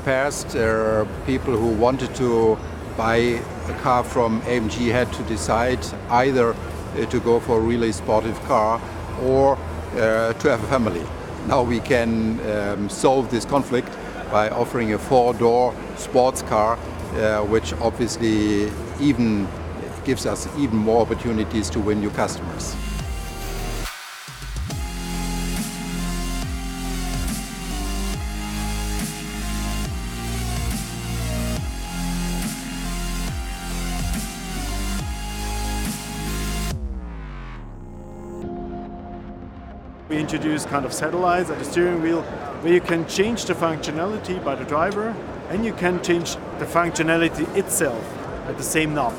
past, people who wanted to buy a car from AMG had to decide either to go for a really sportive car or to have a family. Now we can solve this conflict by offering a 4-door sports car, which obviously even gives us even more opportunities to win new customers. We introduced kind of satellites at the steering wheel where you can change the functionality by the driver and you can change the functionality itself at the same knob.